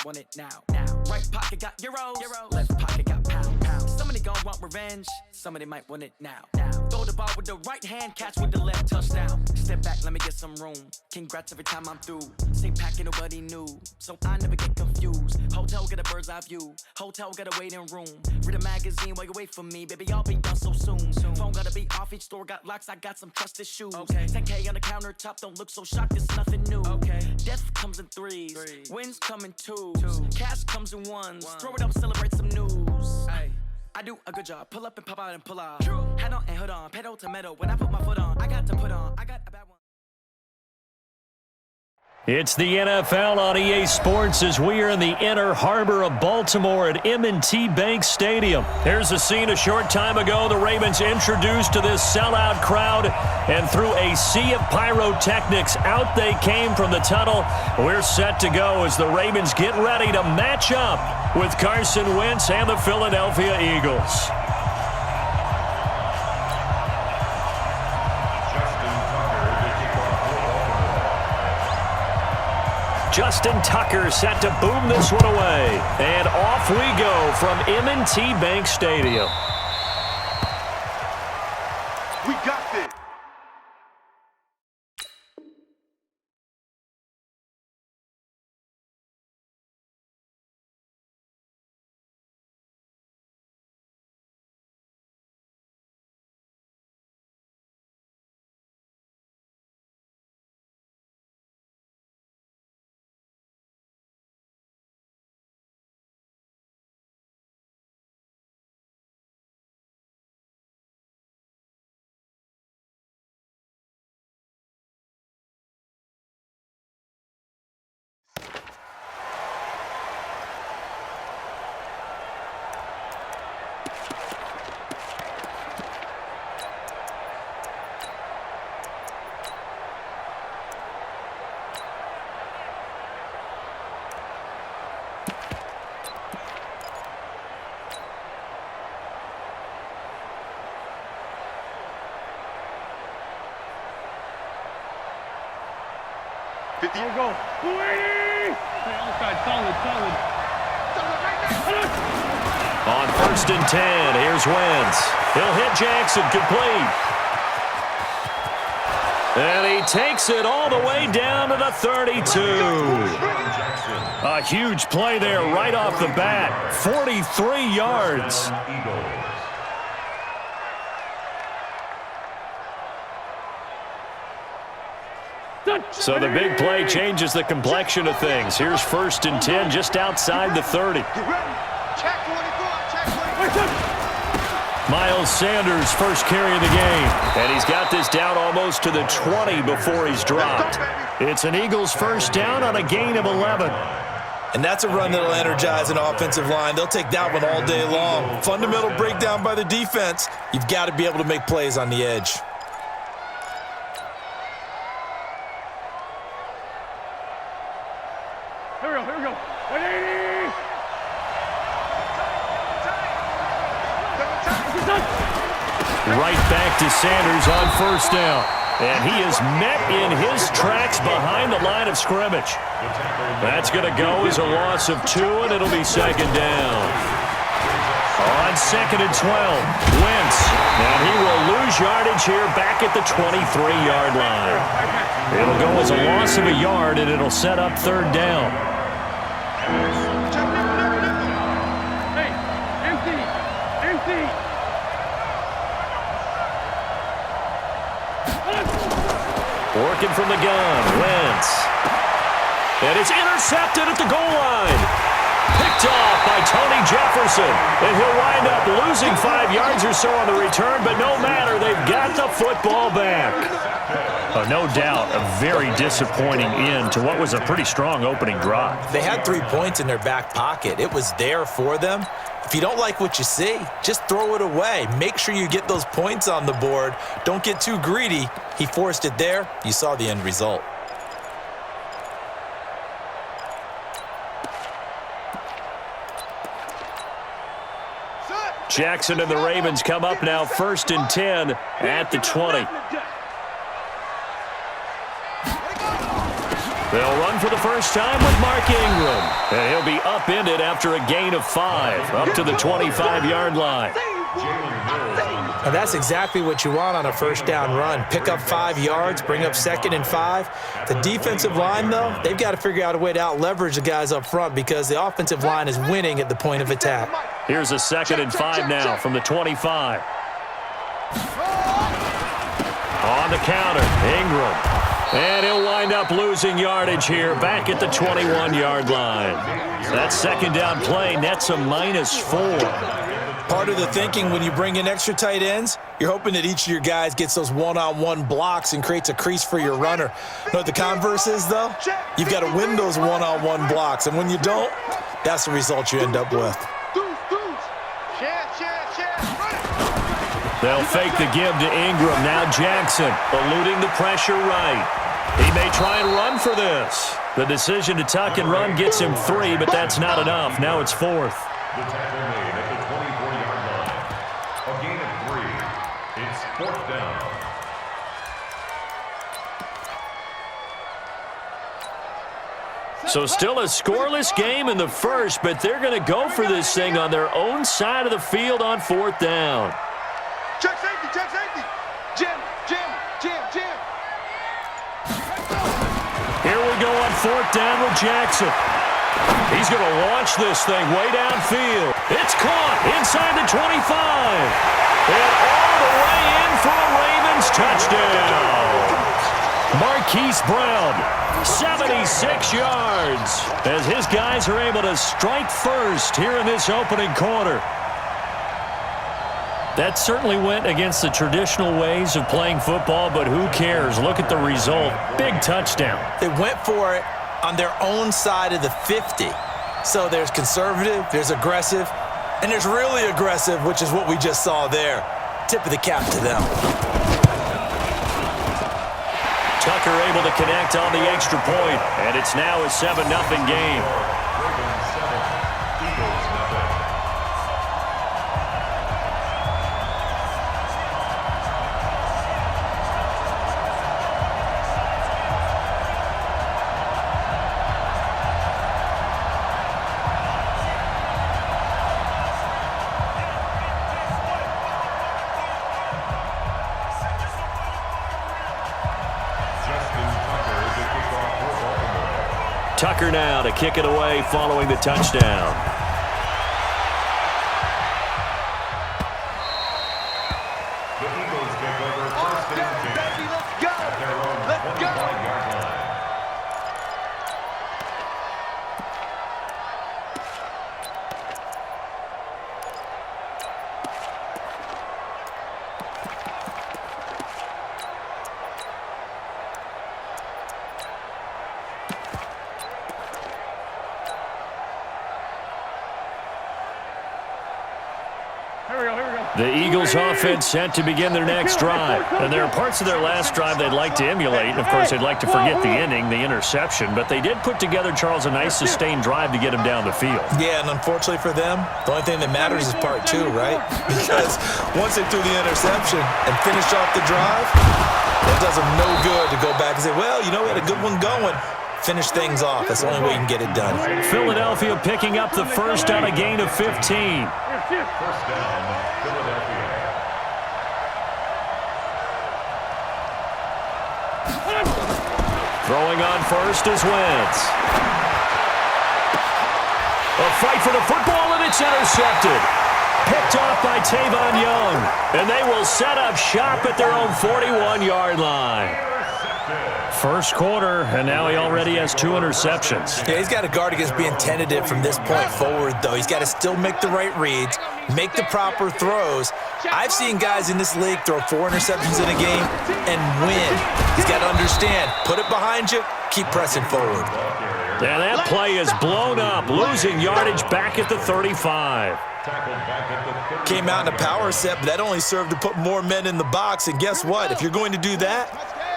want it now. Right pocket got euros, left pocket got pounds. Somebody gon' want revenge, somebody might want it now. Throw the ball with the right hand, catch with the left, touchdown. Step back, let me get some room. Congrats every time I'm through. Same packet, nobody knew, so I never get confused. Hotel get a bird's eye view, hotel got a waiting room. Read a magazine while you wait for me, baby, I'll be done so soon. Phone gotta be off, each store got locks, I got some trusted shoes. 10K on the countertop, don't look so shocked, it's nothing new. Death comes in threes, wins come in twos, cash comes in ones. Throw it up, celebrate some news. I do a good job, pull up and pop out and pull out. Head on and hood on, pedal to metal. When I put my foot on, I got to put on. I got a bad one. It's the NFL on EA Sports as we are in the inner harbor of Baltimore at M&T Bank Stadium. Here's a scene a short time ago. The Ravens introduced to this sellout crowd, and through a sea of pyrotechnics, out they came from the tunnel. We're set to go as the Ravens get ready to match up with Carson Wentz and the Philadelphia Eagles. Justin Tucker set to boom this one away. And off we go from M&T Bank Stadium. We got this. Here we go. Solid. On 1st and 10, here's Wentz. He'll hit Jackson, complete. And he takes it all the way down to the 32. A huge play there right off the bat. 43 yards. So the big play changes the complexion of things. Here's 1st and 10 just outside the 30. Miles Sanders first carry of the game. And he's got this down almost to the 20 before he's dropped. It's an Eagles first down on a gain of 11. And that's a run that'll energize an offensive line. They'll take that one all day long. Fundamental breakdown by the defense. You've got to be able to make plays on the edge. Here we go. Right back to Sanders on 1st down. And he is met in his tracks behind the line of scrimmage. That's going to go as a loss of 2, and it'll be 2nd down. On 2nd and 12, Wentz. And he will lose yardage here back at the 23-yard line. It'll go as a loss of a yard, and it'll set up 3rd down. Hey, empty. Working from the gun, Wentz. And it's intercepted at the goal line. Picked off by Tony Jefferson. And he'll wind up losing 5 yards or so on the return, but no matter, they've got the football back. No doubt a very disappointing end to what was a pretty strong opening drive. They had 3 points in their back pocket. It was there for them. If you don't like what you see, just throw it away. Make sure you get those points on the board. Don't get too greedy. He forced it there. You saw the end result. Jackson and the Ravens come up now 1st and 10 at the 20. They'll run for the first time with Mark Ingram. And he'll be upended after a gain of 5, up to the 25-yard line. And that's exactly what you want on a first down run. Pick up 5 yards, bring up 2nd and 5. The defensive line, though, they've got to figure out a way to out-leverage the guys up front because the offensive line is winning at the point of attack. Here's a 2nd and 5 now from the 25. On the counter, Ingram. And he'll wind up losing yardage here back at the 21-yard line. That second down play nets a -4. Part of the thinking when you bring in extra tight ends, you're hoping that each of your guys gets those one-on-one blocks and creates a crease for your runner. You know what the converse is, though? You've got to win those one-on-one blocks, and when you don't, that's the result you end up with. They'll fake the give to Ingram. Now Jackson eluding the pressure right. He may try and run for this. The decision to tuck and run gets him 3, but that's not enough. Now it's 4th. The tackle made at the 24-yard line. A gain of 3. It's 4th down. So still a scoreless game in the first, but they're going to go for this thing on their own side of the field on 4th down. Check safety, check safety. Jim. Here we go on 4th down with Jackson. He's going to launch this thing way downfield. It's caught inside the 25. And all the way in for a Ravens touchdown. Marquise Brown, 76 yards, as his guys are able to strike first here in this opening quarter. That certainly went against the traditional ways of playing football, but who cares? Look at the result. Big touchdown. They went for it on their own side of the 50. So there's conservative, there's aggressive, and there's really aggressive, which is what we just saw there. Tip of the cap to them. Tucker able to connect on the extra point, and it's now a 7-0 game. Tucker now to kick it away following the touchdown. The Eagles take over 1st and 10 at their own 25-yard line. The Eagles offense set to begin their next drive. And there are parts of their last drive they'd like to emulate. And, of course, they'd like to forget the ending, the interception. But they did put together, Charles, a nice sustained drive to get him down the field. Yeah, and unfortunately for them, the only thing that matters is part 2, right? Because once they threw the interception and finished off the drive, it does them no good to go back and say, well, you know, we had a good one going. Finish things off. That's the only way you can get it done. Philadelphia picking up the first on a gain of 15. First down, Philadelphia. Throwing on first is Wentz. A fight for the football, and it's intercepted. Picked off by Tavon Young. And they will set up shop at their own 41-yard line. First quarter, and now he already has 2 interceptions. Yeah, he's got to guard against being tentative from this point forward, though. He's got to still make the right reads, make the proper throws. I've seen guys in this league throw 4 interceptions in a game and win. He's got to understand, put it behind you, keep pressing forward. And that play is blown up, losing yardage back at the 35. Came out in a power set, but that only served to put more men in the box. And guess what? If you're going to do that,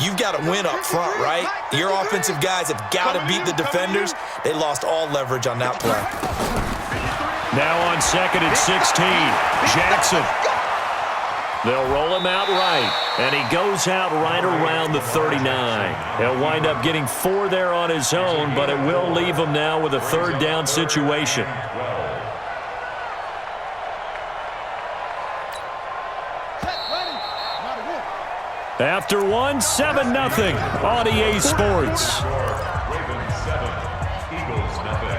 you've got to win up front, right? Your offensive guys have got to beat the defenders. They lost all leverage on that play. Now on 2nd and 16, Jackson. They'll roll him out right, and he goes out right around the 39. He'll wind up getting 4 there on his own, but it will leave him now with a third down situation. After one, 7-0 on EA Sports. Ravens 7, Eagles nothing.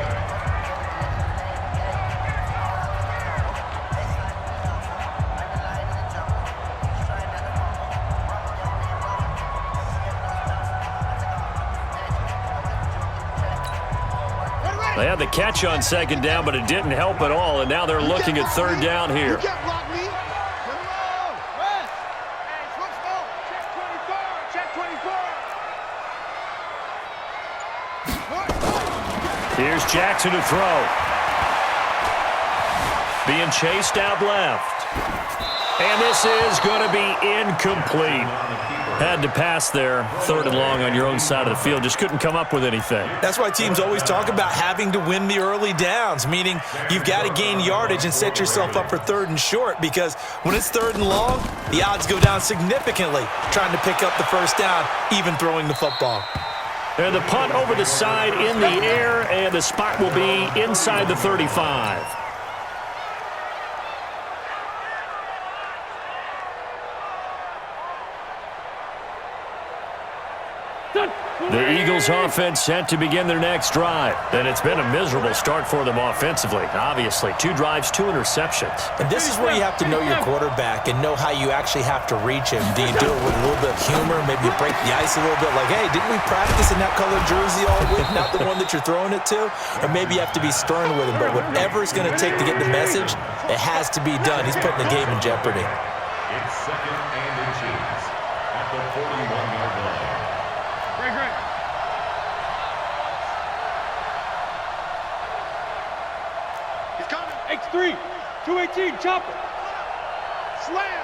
They had the catch on second down, but it didn't help at all, and now they're looking at third down here. Here's Jackson to throw. Being chased out left. And this is going to be incomplete. Had to pass there, 3rd and long on your own side of the field. Just couldn't come up with anything. That's why teams always talk about having to win the early downs, meaning you've got to gain yardage and set yourself up for 3rd and short, because when it's 3rd and long, the odds go down significantly trying to pick up the first down, even throwing the football. And the punt over the side in the air, and the spot will be inside the 35. The Eagles offense set to begin their next drive. And it's been a miserable start for them offensively. Obviously, 2 drives, 2 interceptions. And this is where you have to know your quarterback and know how you actually have to reach him. Do you do it with a little bit of humor? Maybe you break the ice a little bit like, hey, didn't we practice in that colored jersey all week? Not the one that you're throwing it to? Or maybe you have to be stern with him. But whatever it's going to take to get the message, it has to be done. He's putting the game in jeopardy. It's 2nd and inches at the 41-yard line. Great. He's coming. X3, 218, chopper. Slam.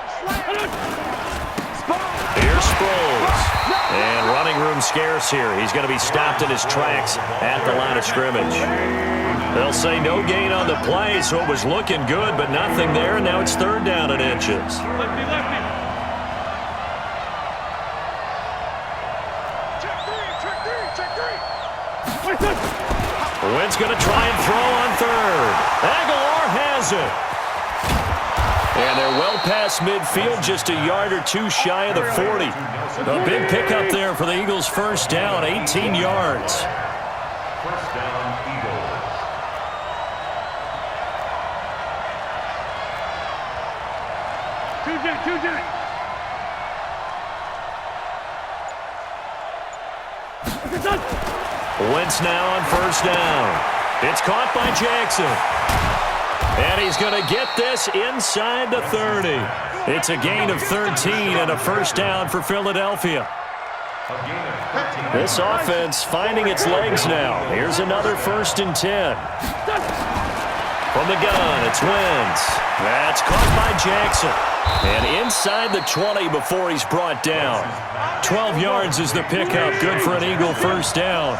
Here's Sproles. And running room scarce here. He's going to be stopped in his tracks at the line of scrimmage. They'll say no gain on the play, so it was looking good, but nothing there, and now it's 3rd down and inches. Lefty. Check three. Wentz going to try and throw on 3rd. Aguilar has it. And they're well past midfield, just a yard or 2 shy of the 40. A big pickup there for the Eagles' first down, 18 yards. First down, Eagles. Two Jack. Wentz now on first down. It's caught by Jackson. And he's going to get this inside the 30. It's a gain of 13 and a first down for Philadelphia. This offense finding its legs now. Here's another 1st and 10. From the gun, it's Wentz. That's caught by Jackson. And inside the 20 before he's brought down. 12 yards is the pickup. Good for an Eagle first down.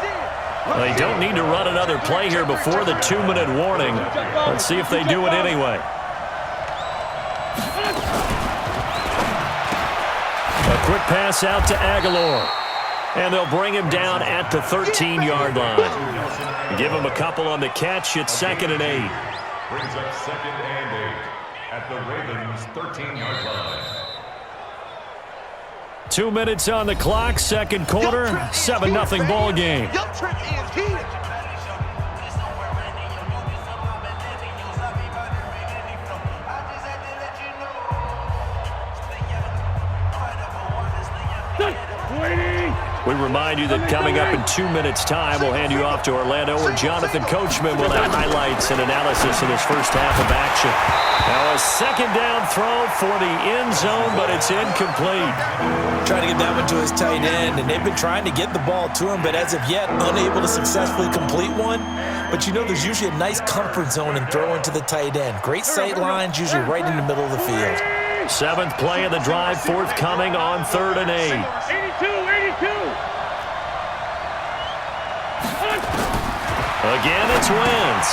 They don't need to run another play here before the 2-minute warning. Let's see if they do it anyway. A quick pass out to Aguilar. And they'll bring him down at the 13-yard line. Give him a couple on the catch. It's 2nd and 8. Brings up 2nd and 8 at the Ravens' 13-yard line. 2 minutes on the clock, 2nd quarter, 7-0 ball game. Your trick is here. We remind you that coming up in 2 minutes' time, we'll hand you off to Orlando, where Jonathan Coachman will have highlights and analysis in his first half of action. Now a 2nd down throw for the end zone, but it's incomplete. Trying to get that one to his tight end, and they've been trying to get the ball to him, but as of yet, unable to successfully complete one. But you know there's usually a nice comfort zone in throwing to the tight end. Great sight lines, usually right in the middle of the field. 7th play of the drive, forthcoming on 3rd and 8. 82. Again, it's Wentz.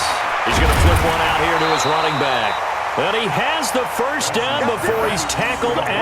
He's going to flip one out here to his running back. And he has the first down before he's tackled at